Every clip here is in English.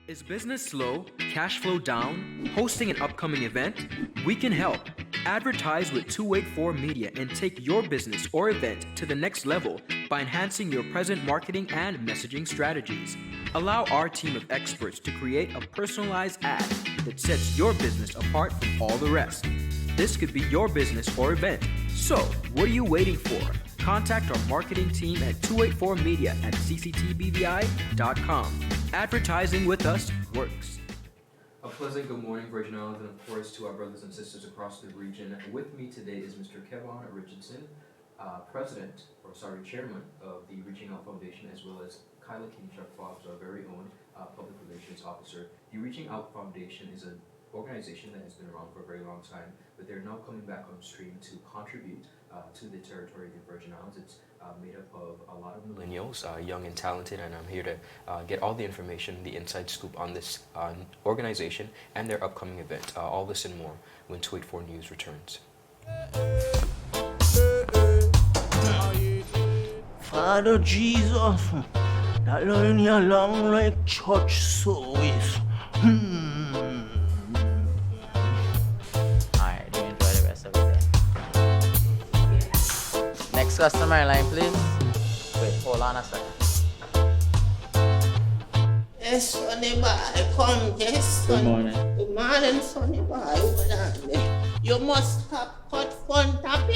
Is business slow, cash flow down, hosting an upcoming event? We can help. Advertise with 284 Media and take your business or event to the next level by enhancing your present marketing and messaging strategies. Allow our team of experts to create a personalized ad that sets your business apart from all the rest. This could be your business or event. So, what are you waiting for? Contact our marketing team at 284media at cctbvi.com. Advertising with us works. A pleasant good morning, Virgin Islands, and of course to our brothers and sisters across the region. With me today is Mr. Kevon Richardson, Chairman of the Reaching Out Foundation, as well as Kyla Kinchuk-Fobbs, our very own Public Relations Officer. The Reaching Out Foundation is an organization that has been around for a very long time, but they're now coming back on stream to contribute to the territory of the Virgin Islands. It's made up of a lot of millennials, young and talented, and I'm here to get all the information, the inside scoop on this organization and their upcoming event. All this and more when 284 News returns. Father Jesus, that line here long like church service. Alright, you enjoy the rest of it then. Next customer line, please. Wait, hold on a second. Yes, Sonny boy, come, yes, son. Good morning. Good morning, Sonny boy. Hold on there. You must have cut fun topic.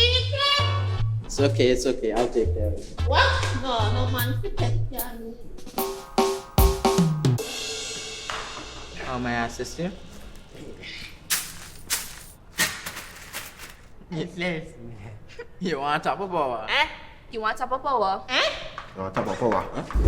It's okay, I'll take care of it. What? No man to take care of me. How may I assist you? Yes. You want top of power? You want top of power?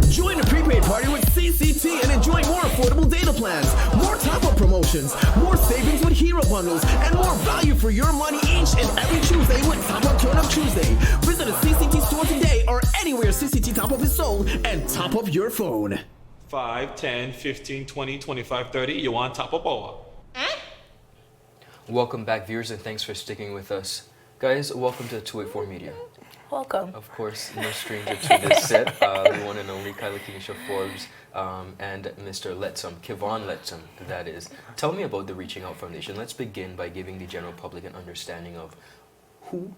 Join the prepaid party with CCT and enjoy more affordable data plans, more top-up promotions, more savings with hero bundles, and more value for your money each and every Tuesday with Top Up Turn Up Tuesday. Visit a CCT store today or anywhere CCT Top Up is sold and top up your phone. 5, 10, 15, 20, 25, 30. You want top of power? Welcome back, viewers, and thanks for sticking with us. Guys, welcome to 284 Media. Welcome. Of course, no stranger to this set. The one and only Kyla Kinchuk-Fobbs and Mr. Kevon Lettsome, that is. Tell me about the Reaching Out Foundation. Let's begin by giving the general public an understanding of who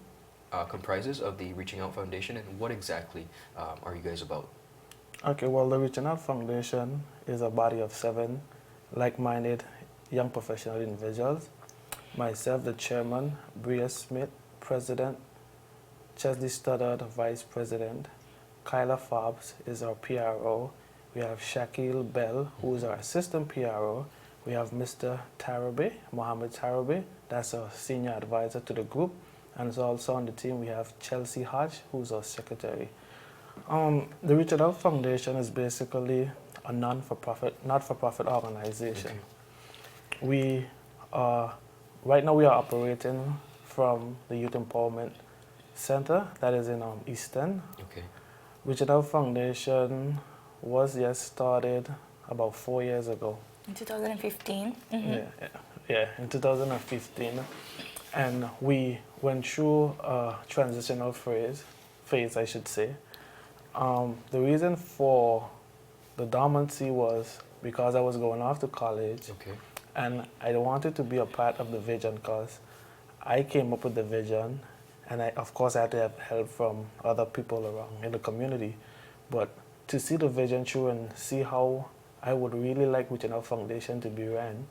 comprises of the Reaching Out Foundation and what exactly are you guys about? Okay, well, the Reaching Out Foundation is a body of 7 like-minded young professional individuals. Myself, the chairman, Bria Smith, president, Chesley Stoddard, vice president, Kyla Fobbs is our PRO. We have Shakil Bell, who is our assistant PRO. We have Mr. Tarabe, Mohammed Tarabe, that's our senior advisor to the group. And also on the team, we have Chelsea Hodge, who's our secretary. The Reaching Out Foundation is basically a not-for-profit organization. Okay. Right now we are operating from the Youth Empowerment Center that is in Easton. Okay. Reaching Out Foundation was started about 4 years ago. In 2015. Mm-hmm. Yeah, in 2015. And we went through a transitional phase, I should say. The reason for the dormancy was because I was going off to college. Okay. And I wanted to be a part of the vision because I came up with the vision, and of course I had to have help from other people around in the community. But to see the vision through and see how I would really like Reaching Out Foundation to be ran,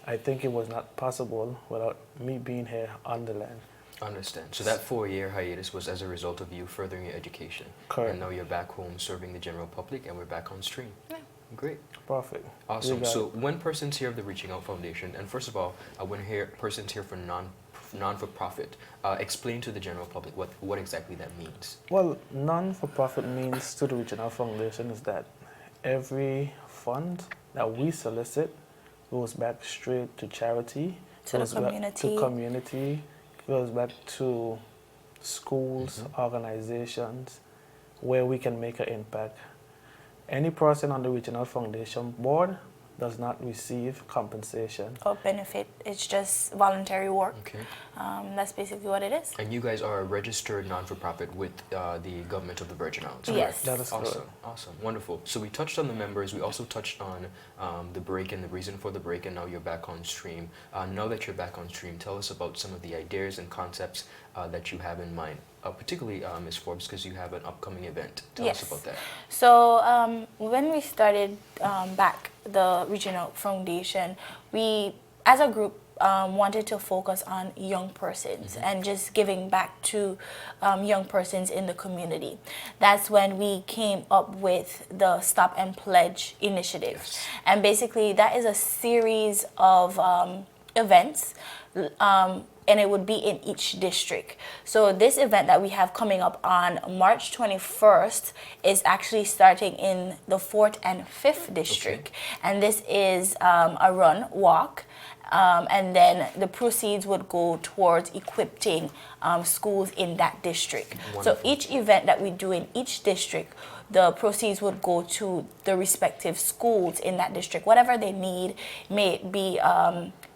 I think it was not possible without me being here on the land. Understand. So that 4-year hiatus was as a result of you furthering your education. Correct. And now you're back home serving the general public, and we're back on stream. Yeah. Great. Perfect. Awesome. So when persons hear of the Reaching Out Foundation, and first of all, when persons hear for non-for-profit, explain to the general public what exactly that means. Well, non-for-profit means to the Reaching Out Foundation is that every fund that we solicit goes back straight to charity, To the community. Goes back to schools, organizations, where we can make an impact. Any person on the Reaching Out Foundation board does not receive compensation. Or benefit. It's just voluntary work. Okay. That's basically what it is. And you guys are a registered non-for-profit with the government of the Virgin Islands. Yes. That is Awesome, correct. awesome, wonderful. So we touched on the members. We also touched on the break and the reason for the break, and now you're back on stream. Now that you're back on stream, tell us about some of the ideas and concepts that you have in mind, particularly Ms. Forbes, because you have an upcoming event. Tell us about that. So when we started back the Regional Foundation, we, as a group, wanted to focus on young persons and just giving back to young persons in the community. That's when we came up with the Stop and Pledge initiative. Yes. And basically that is a series of events, and it would be in each district. So this event that we have coming up on March 21st is actually starting in the 4th and 5th district. Okay. And this is a run walk. And then the proceeds would go towards equipping schools in that district. Wonderful. So each event that we do in each district, the proceeds would go to the respective schools in that district. Whatever they need, may it be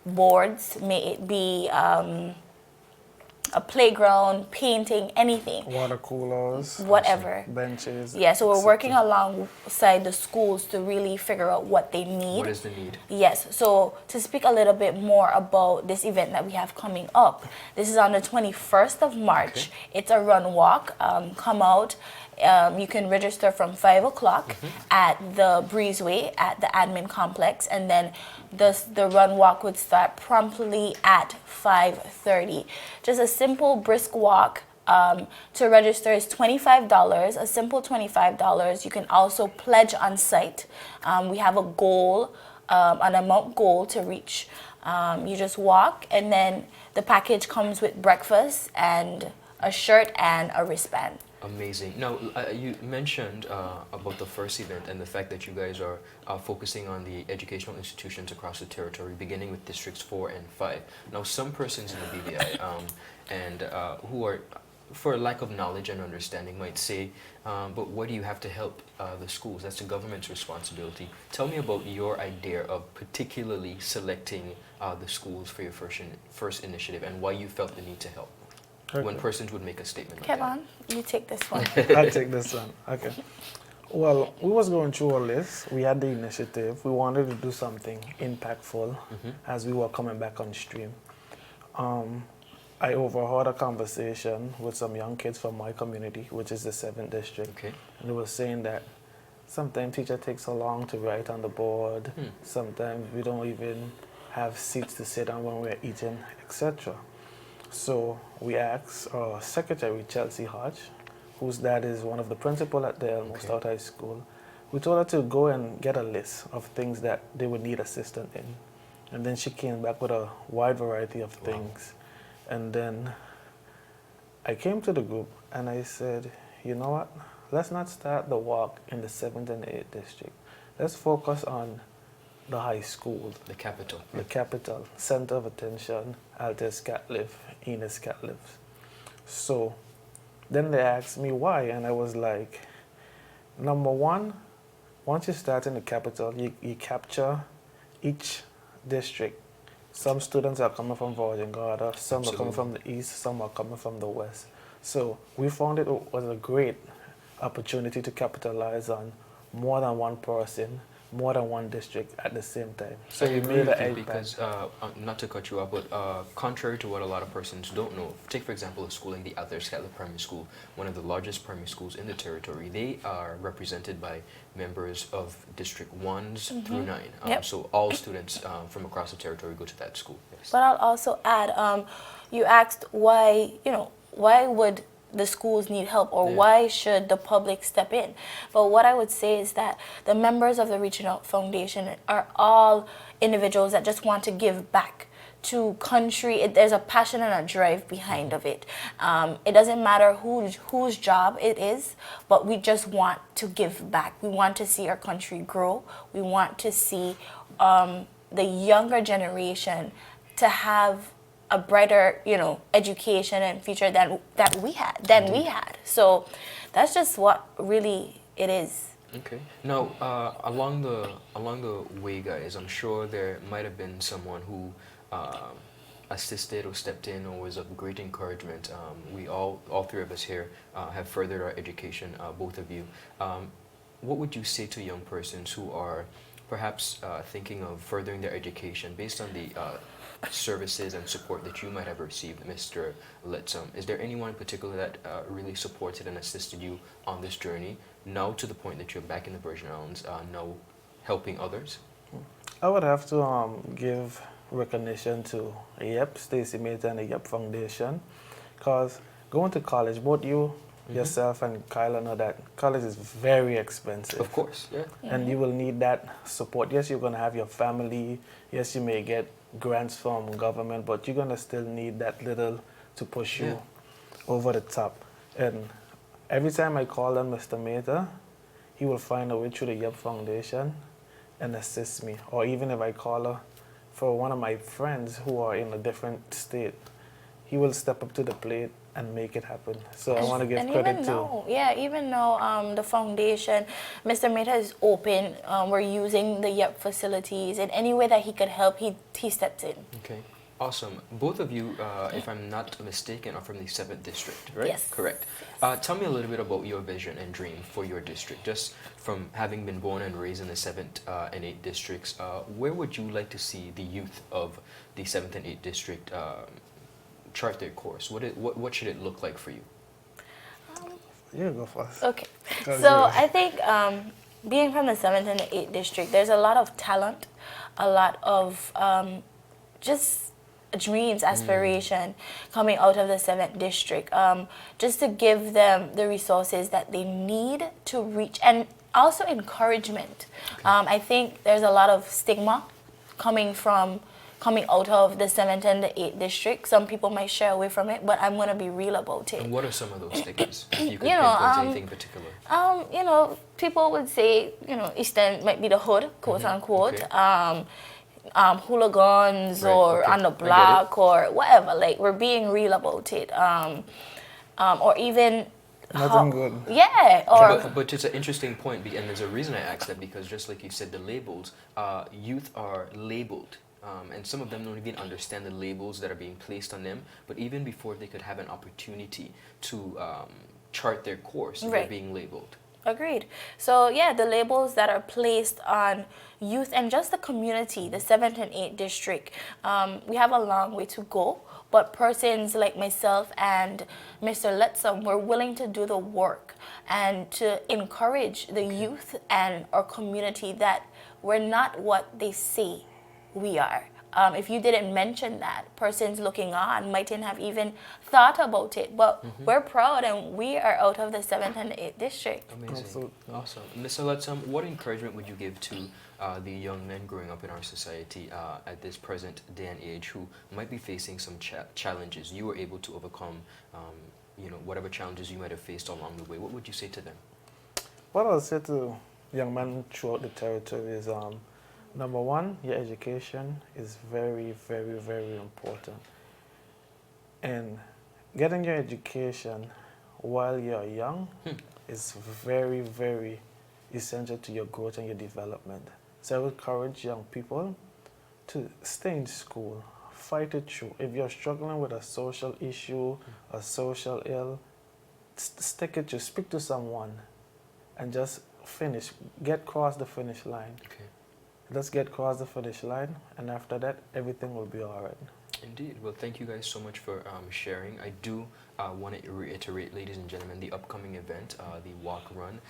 boards, may it be a playground, painting, anything. Water coolers, Whatever. benches. Yeah, so we're etc. working alongside the schools to really figure out what they need. What is the need? Yes, so to speak a little bit more about this event that we have coming up, this is on the 21st of March. Okay. It's a run walk. Come out. You can register from 5 o'clock at the Breezeway at the admin complex, and then the run walk would start promptly at 5:30. Just a simple brisk walk. To register is $25, a simple $25. You can also pledge on site. We have a goal, an amount goal to reach. You just walk, and then the package comes with breakfast and a shirt and a wristband. Amazing. Now, you mentioned about the first event and the fact that you guys are focusing on the educational institutions across the territory, beginning with districts 4 and 5. Now, some persons in the BVI and who are, for lack of knowledge and understanding, might say, but what do you have to help the schools? That's the government's responsibility. Tell me about your idea of particularly selecting the schools for your first initiative and why you felt the need to help. When persons would make a statement like that. Kevin, you take this one. I'll take this one. Okay. Well, we was going through all this. We had the initiative. We wanted to do something impactful as we were coming back on stream. I overheard a conversation with some young kids from my community, which is the 7th district. Okay. And they were saying that sometimes teacher takes so long to write on the board. Sometimes we don't even have seats to sit on when we're eating, etc. So we asked our secretary, Chelsea Hodge, whose dad is one of the principal at the Elmo Stout High School. We told her to go and get a list of things that they would need assistance in. And then she came back with a wide variety of things. And then I came to the group and I said, you know what? Let's not start the walk in the 7th and 8th district. Let's focus on the high school. The capital. The capital, center of attention, Altus Catliff, Enos Catliff. So then they asked me why, and I was like, number one, once you start in the capital, you capture each district. Some students are coming from Virgin Gorda, some are coming from the east, some are coming from the west. So we found it was a great opportunity to capitalize on more than one person, more than one district at the same time. So we made an impact. Because, not to cut you off, but contrary to what a lot of persons don't know, take for example a school like the Altus Catliff Primary School, one of the largest primary schools in the territory. They are represented by members of District 1s through 9. Yep. So all students from across the territory go to that school. Yes. But I'll also add, you asked why, why would the schools need help, or why should the public step in? But what I would say is that the members of the Regional Foundation are all individuals that just want to give back to country. There's a passion and a drive behind of it. It doesn't matter whose job it is, but we just want to give back. We want to see our country grow. We want to see the younger generation to have a brighter, education and future than we had. So that's just what really it is. Okay. Now, along the way, guys, I'm sure there might have been someone who uh, assisted or stepped in or was of great encouragement. We all three of us here, have furthered our education. Both of you. What would you say to young persons who are perhaps thinking of furthering their education based on the services and support that you might have received, Mr. Letsom? Is there anyone in particular that really supported and assisted you on this journey, now to the point that you're back in the Virgin Islands, now helping others? I would have to give recognition to YEP, Stacey Mata and the YEP Foundation, because going to college, both you, yourself, and Kyla know that college is very expensive. Of course, yeah. And you will need that support. Yes, you're going to have your family. Yes, you may get grants from government, but you're going to still need that little to push you over the top. And every time I call on Mr. Mata, he will find a way through the YEP Foundation and assist me. Or even if I call her for one of my friends who are in a different state, he will step up to the plate and make it happen. So I want to give And credit even to... even though the foundation, Mr. Mata is open, we're using the YEP facilities, in any way that he could help, he steps in. Okay, awesome. Both of you, if I'm not mistaken, are from the 7th District, right? Yes. Correct. Tell me a little bit about your vision and dream for your district. Just from having been born and raised in the 7th and 8th districts, where would you like to see the youth of the 7th and 8th district chart their course? What should it look like for you? You go first. Okay, How's so yours? I think being from the 7th and the 8th district, there's a lot of talent, a lot of just dreams, aspiration coming out of the 7th district, just to give them the resources that they need to reach, and also encouragement. I think there's a lot of stigma coming out of the 7th and the 8th district. Some people might shy away from it, but I'm going to be real about it. And what are some of those stickers? If you could You know, pinpoint anything in particular. People would say, Eastern might be the hood, quote unquote. Okay. Hooligans Right, or okay. on the I get it. block or whatever. Like, we're being real about it. Or even Nothing good. Yeah, or But it's an interesting point, and there's a reason I asked that, because just like you said, the labels, youth are labeled. And some of them don't even understand the labels that are being placed on them. But even before they could have an opportunity to chart their course, they're Right. being labeled. Agreed. So yeah, the labels that are placed on youth and just the community, the 7th and 8th district, we have a long way to go. But persons like myself and Mr. Letsom, we're willing to do the work and to encourage the youth and our community that we're not what they say we are. If you didn't mention that, persons looking on mightn't have even thought about it. But we're proud, and we are out of the 7th and 8th district. Amazing. Absolutely. Awesome. Mr. Letsom, what encouragement would you give to the young men growing up in our society at this present day and age who might be facing some challenges you were able to overcome, whatever challenges you might have faced along the way? What would you say to them? What I'll say to young men throughout the territory is, number one, your education is very, very, very important. And getting your education while you're young is very, very essential to your growth and your development. So I would encourage young people to stay in school, fight it through. If you're struggling with a social issue, a social ill, stick it to, speak to someone and just finish, get across the finish line. Okay. Let's get across the finish line, and after that, everything will be all right. Indeed. Well, thank you guys so much for sharing. I do want to reiterate, ladies and gentlemen, the upcoming event, the walk run.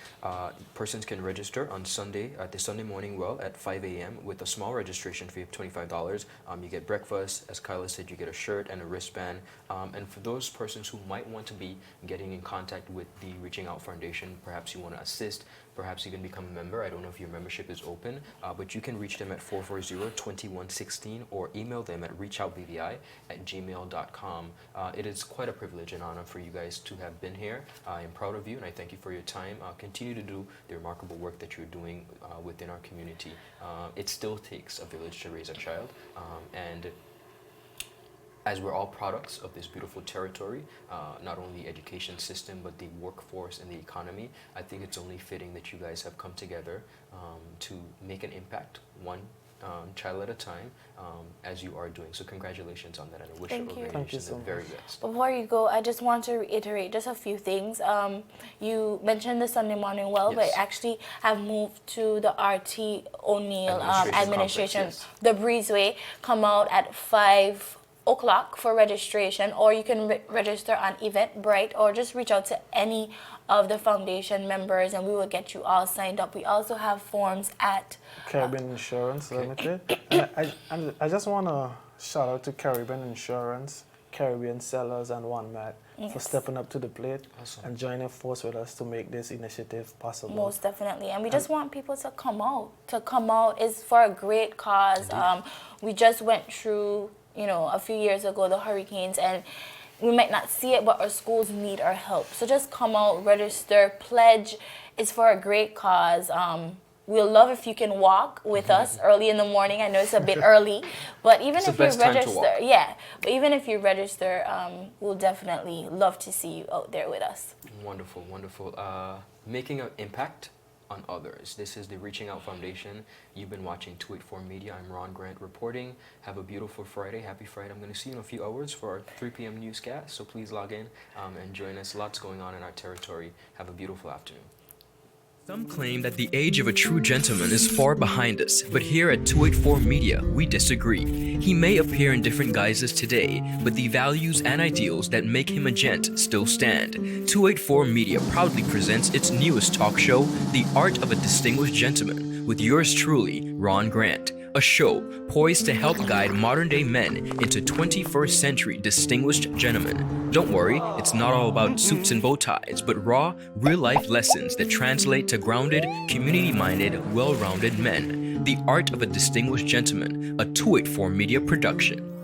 Persons can register on Sunday, at the Sunday morning at 5 a.m. with a small registration fee of $25. You get breakfast. As Kyla said, you get a shirt and a wristband. And for those persons who might want to be getting in contact with the Reaching Out Foundation, perhaps you want to assist, perhaps you can become a member. I don't know if your membership is open, but you can reach them at 440-2116 or email them at reachoutbvi@gmail.com. It is quite a privilege and honor for you guys to have been here. I am proud of you, and I thank you for your time. Continue to do the remarkable work that you're doing within our community. It still takes a village to raise a child, and as we're all products of this beautiful territory, not only the education system, but the workforce and the economy, I think it's only fitting that you guys have come together to make an impact, one child at a time, as you are doing. So congratulations on that, and I wish your Thank you. organization Thank you so the very best. Before you go, I just want to reiterate just a few things. You mentioned the Sunday morning well, but Yes. actually have moved to the RT O'Neill Administration administration, complex, yes. the Breezeway. Come out at 5 o'clock for registration, or you can register on Eventbrite, or just reach out to any of the foundation members and we will get you all signed up. We also have forms at Caribbean Insurance Limited. And I just want to shout out to Caribbean Insurance, Caribbean Sellers, and One Mat for Yes. stepping up to the plate Awesome. and joining force with us to make this initiative possible. most definitely, and we just want people to come out. To come out is for a great cause. We just went through, a few years ago, the hurricanes, and we might not see it, but our schools need our help. So just come out, register, pledge. It's for a great cause. We'll love if you can walk with us early in the morning. I know it's a bit early, but even It's if the you best time to register, walk. but even if you register, we'll definitely love to see you out there with us. Wonderful, wonderful. Making an impact on others. This is the Reaching Out Foundation. You've been watching 284 Media. I'm Ron Grant reporting. Have a beautiful Friday. Happy Friday. I'm going to see you in a few hours for our 3 p.m. newscast, so please log in and join us. Lots going on in our territory. Have a beautiful afternoon. Some claim that the age of a true gentleman is far behind us, but here at 284 Media, we disagree. He may appear in different guises today, but the values and ideals that make him a gent still stand. 284 Media proudly presents its newest talk show, The Art of a Distinguished Gentleman, with yours truly, Ron Grant. A show poised to help guide modern-day men into 21st century distinguished gentlemen. Don't worry, it's not all about suits and bow ties, but raw, real-life lessons that translate to grounded, community-minded, well-rounded men. The Art of a Distinguished Gentleman, a 284 Media production.